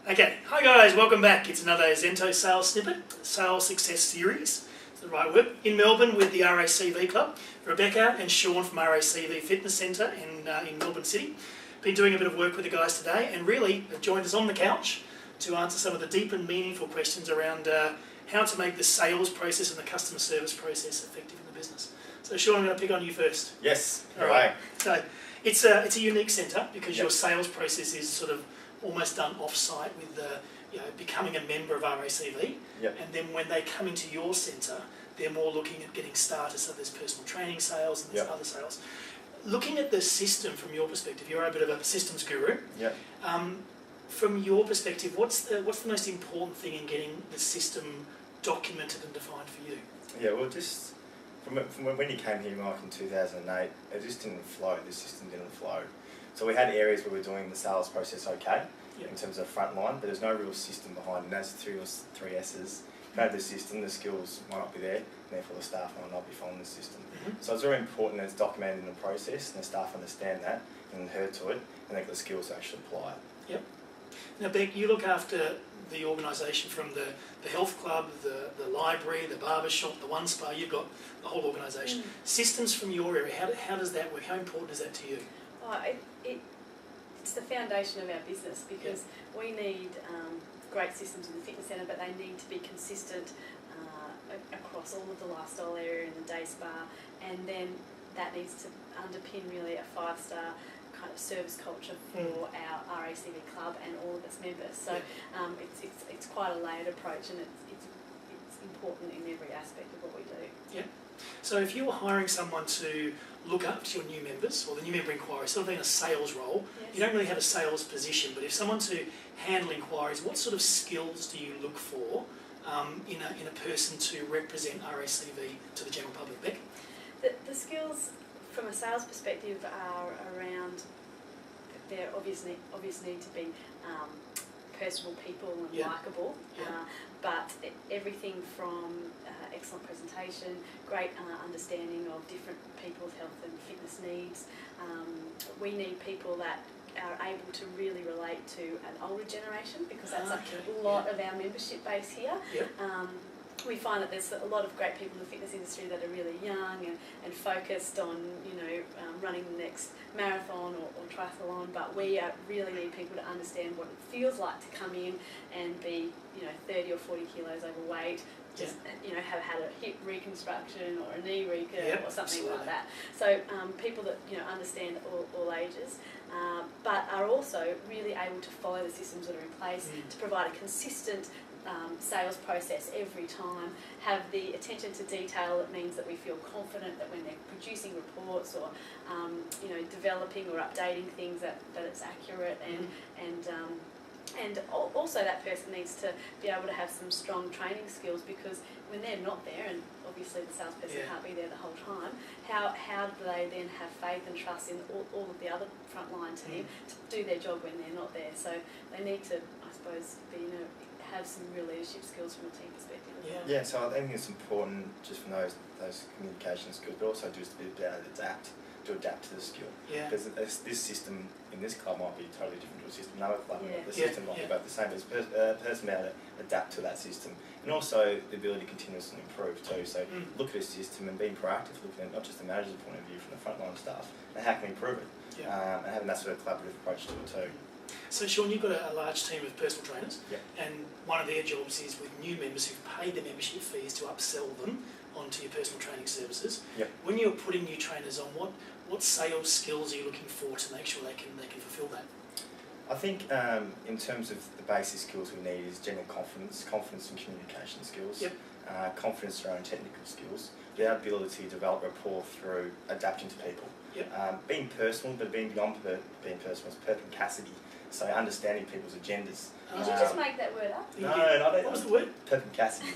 Okay, hi guys, welcome back. It's another Zento Sales Snippet, Sales Success Series. It's the right word. In Melbourne with the RACV Club, Rebecca and Shaun from RACV Fitness Centre in Melbourne City. Been doing a bit of work with the guys today and really have joined us on the couch to answer some of the deep and meaningful questions around how to make the sales process and the customer service process effective in the business. So Shaun, I'm going to pick on you first. Yes, all right. So it's a unique centre because your sales process is sort of almost done off-site with becoming a member of RACV, and then when they come into your centre, they're more looking at getting started. So there's personal training sales and there's other sales. Looking at the system from your perspective, you're a bit of a systems guru. From your perspective, what's the most important thing in getting the system documented and defined for you? Yeah, well, just from when you came here, Mike, in 2008, it just didn't flow. The system didn't flow. So we had areas where we were doing the sales process okay in terms of front line, but there's no real system behind it. And that's three S's. If you have the system, the skills might not be there, and therefore the staff might not be following the system. So it's very important that it's documented in the process and the staff understand that and adhere to it, and they get the skills to actually apply it. Now, Bec, you look after the organisation from the health club, the library, the barber shop, the one spa. You've got the whole organisation. Systems from your area, how does that work? How important is that to you? It's the foundation of our business because we need great systems in the fitness centre, but they need to be consistent across all of the lifestyle area and the day spa, and then that needs to underpin really a 5-star kind of service culture for our RACV club and all of its members. So it's quite a layered approach, and it's important in every aspect of what we do. So if you were hiring someone to look up to your new members, or the new member inquiry, sort of being a sales role, you don't really have a sales position, but if someone to handle inquiries, what sort of skills do you look for in a person to represent RACV to the general public, Bec? The skills from a sales perspective are around, there obviously need to be personal people and likeable, but everything from excellent presentation, great understanding of different people's health and fitness needs. We need people that are able to really relate to an older generation, because that's a lot of our membership base here. We find that there's a lot of great people in the fitness industry that are really young and focused on running the next marathon or triathlon, but we really need people to understand what it feels like to come in and be 30 or 40 kilos overweight, have had a hip reconstruction or a knee recon or something like that. So people that understand all ages, but are also really able to follow the systems that are in place to provide a consistent sales process every time, have the attention to detail that means that we feel confident that when they're producing reports or developing or updating things that it's accurate, and also that person needs to be able to have some strong training skills, because when they're not there, and obviously the salesperson can't be there the whole time, how do they then have faith and trust in all of the other frontline team to do their job when they're not there? So they need to, I suppose, have some real leadership skills from a team perspective. So I think it's important just from those communication skills, but also just to be able to adapt to the skill. Because this system in this club might be totally different to a system in another club. The system might be about the same, but a person be able to adapt to that system. And also the ability to continuously improve too. So look at a system and being proactive, looking at not just the manager's point of view from the frontline staff, and how can we improve it? And having that sort of collaborative approach to it too. So Shaun, you've got a large team of personal trainers, and one of their jobs is with new members who've paid their membership fees to upsell them onto your personal training services. When you're putting new trainers on, what sales skills are you looking for to make sure they can fulfil that? I think in terms of the basic skills we need is general confidence and communication skills, confidence in our own technical skills, the ability to develop rapport through adapting to people, being personal, but being beyond being personal is perspicacity. So understanding people's agendas. Did you just make that word up? No, not what was the word? Perspicacity.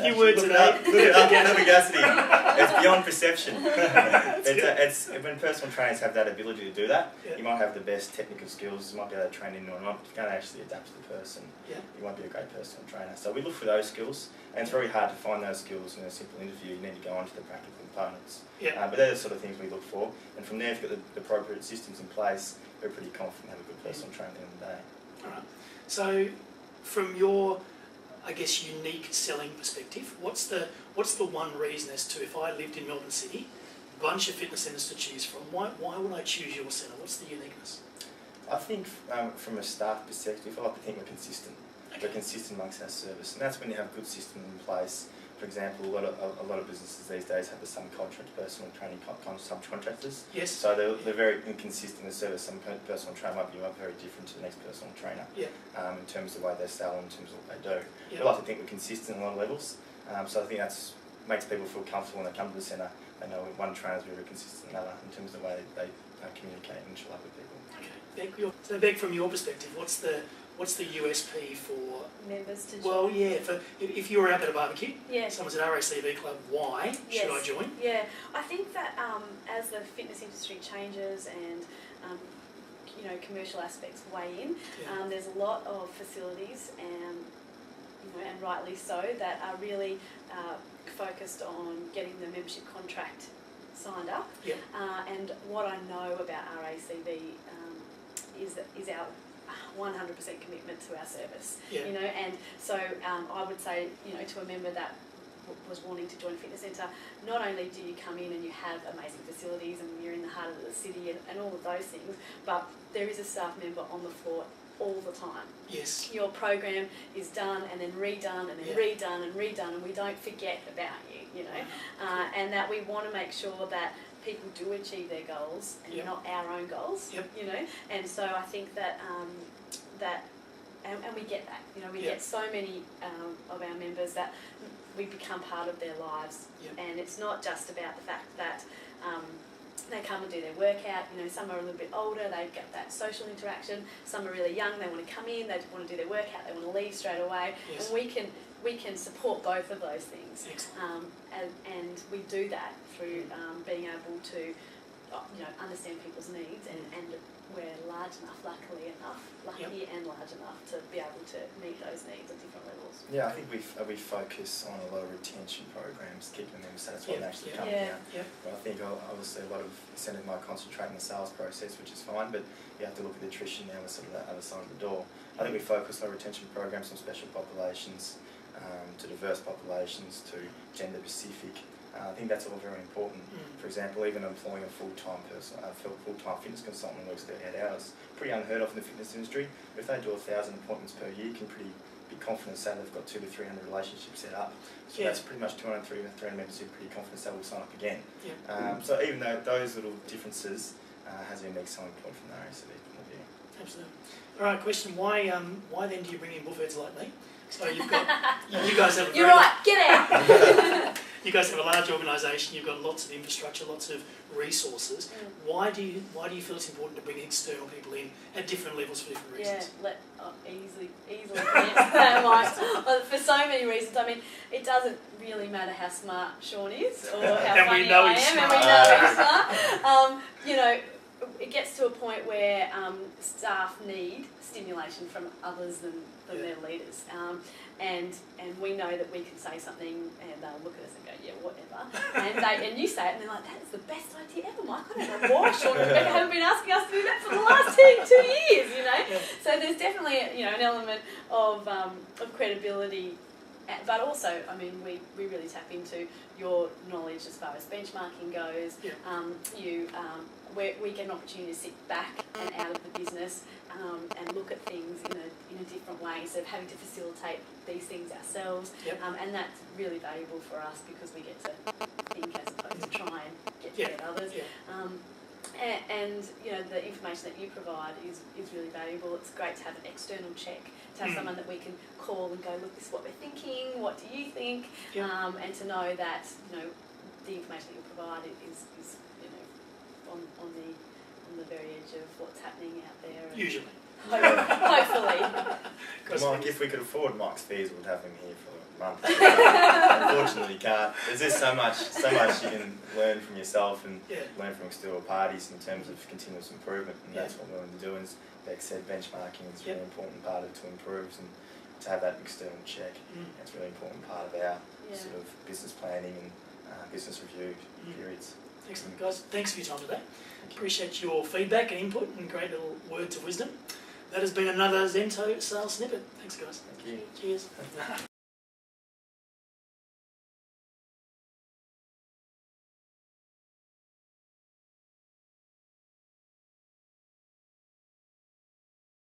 New word today. Perspicacity. It's beyond perception. It's when personal trainers have that ability to do that, you might have the best technical skills, you might be able to train in or not, but you can't actually adapt to the person. You won't be a great personal trainer. So we look for those skills, and it's very hard to find those skills in a simple interview. You need to go on to the practical components. But they're the sort of things we look for, and from there, if you've got the appropriate systems in place, we're pretty confident to have a good personal trainer in the day. Alright. So, from your, I guess, unique selling perspective, what's the one reason as to if I lived in Melbourne City, bunch of fitness centres to choose from, why would I choose your centre? What's the uniqueness? I think from a staff perspective, I like to think we're consistent. Okay. We're consistent amongst our service, and that's when you have good systems in place. For example, a lot of businesses these days have the subcontract personal training subcontractors. Yes. So they're very inconsistent in the service. Some personal trainer might be very different to the next personal trainer. Yeah. In terms of the way they sell, in terms of what they do. Yeah. We like to think we're consistent on a lot of levels. So I think that makes people feel comfortable when they come to the centre. They know one trainer is very consistent than another in terms of the way they communicate and interact with people. Okay. So Bec, from your perspective, what's the USP for members to join? Well, yeah, if you were out at a barbecue, someone's at RACV Club, why should I join? Yeah, I think that as the fitness industry changes and commercial aspects weigh in, there's a lot of facilities and rightly so that are really focused on getting the membership contract signed up. Yeah. And what I know about RACV is our 100% commitment to our service. Yeah. And so I would say, to a member that was wanting to join a fitness centre, not only do you come in and you have amazing facilities and you're in the heart of the city and all of those things, but there is a staff member on the floor all the time. Yes. Your program is done and then redone and then redone and redone, and we don't forget about you, and that we want to make sure that people do achieve their goals and not our own goals, and so I think that and we get that, we get so many of our members that we become part of their lives, and it's not just about the fact that they come and do their workout. Some are a little bit older, they get that social interaction. Some are really young, they want to come in, they want to do their workout, they want to leave straight away. Yes. And we can support both of those things. And we do that through being able to understand people's needs, and we're large enough, lucky and large enough to be able to meet those needs at different levels. Yeah, I think we focus on a lot of retention programs, keeping them satisfied and actually coming out. But I think obviously a lot of centres might concentrate on the sales process, which is fine, but you have to look at the attrition now as sort of that other side of the door. I think we focus on retention programs from special populations, to diverse populations, to gender specific. I think that's all very important. For example, even employing a full-time fitness consultant who works 38 hours, pretty unheard of in the fitness industry. If they do 1,000 appointments per year, you can pretty be confident say they've got 200 to 300 relationships set up. So that's pretty much 200 to 300 members who are pretty confident they will sign up again. So even though those little differences has a unique selling point from the RACV point of view. Absolutely. All right, question: Why then do you bring in bullheads like me? So you've got you guys have. You're right. Get out. You guys have a large organisation. You've got lots of infrastructure, lots of resources. Why do you feel it's important to bring external people in at different levels for different reasons? Easily answer that, Mike. For so many reasons. I mean, it doesn't really matter how smart Shaun is or how funny I am, and we know he's smart. It gets to a point where staff need stimulation from others than their leaders, and we know that we can say something and they'll look at us and go, yeah, whatever, and you say it and they're like, that is the best idea ever, Mike. I don't know why Shaun and Rebecca haven't been asking us to do that for the last two years, So there's definitely an element of credibility. But also, I mean, we really tap into your knowledge as far as benchmarking goes. We get an opportunity to sit back and out of the business and look at things in a different way instead of having to facilitate these things ourselves. And that's really valuable for us because we get to think as opposed to try and get others. And the information that you provide is really valuable. It's great to have an external check, to have someone that we can call and go, look, this is what we're thinking, what do you think? And to know that the information that you provide is on the very edge of what's happening out there. Usually. Hopefully. Mike, if we could afford Mike's fees, we'd have him here for a month. Unfortunately, you can't. There's just so much you can learn from yourself and learn from external parties in terms of continuous improvement, and that's what we're going to do. As Bec said, benchmarking is a really important part of it to improve, and to have that external check. That's a really important part of our sort of business planning and business review periods. Excellent, guys. Thanks for your time today. Appreciate your feedback and input and great little words of wisdom. That has been another Zento sales snippet. Thanks, guys. Thank you. Cheers.